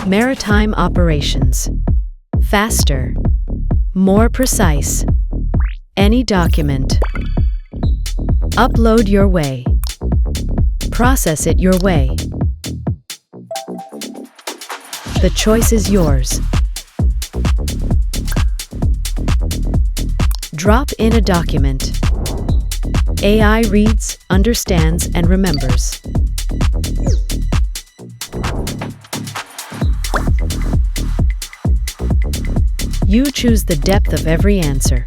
Maritime operations. Faster. More precise. Any document. Upload your way. Process it your way. The choice is yours. Drop in a document. AI reads, understands, and remembers. You choose the depth of every answer.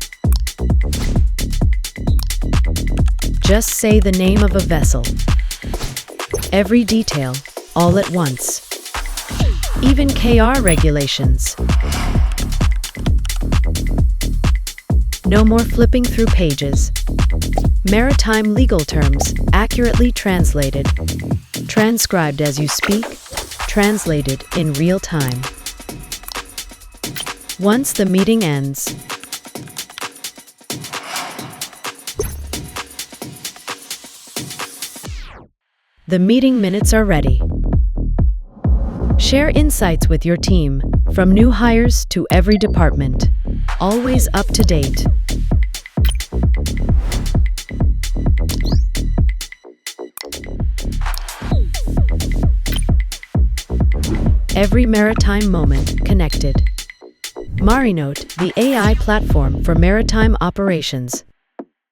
Just say the name of a vessel. Every detail, all at once. Even KR regulations. No more flipping through pages. Maritime legal terms, accurately translated. Transcribed as you speak, translated in real time. Once the meeting ends, the meeting minutes are ready. Share insights with your team, from new hires to every department. Always up to date. Every maritime moment connected. MariNote, the AI platform for maritime operations.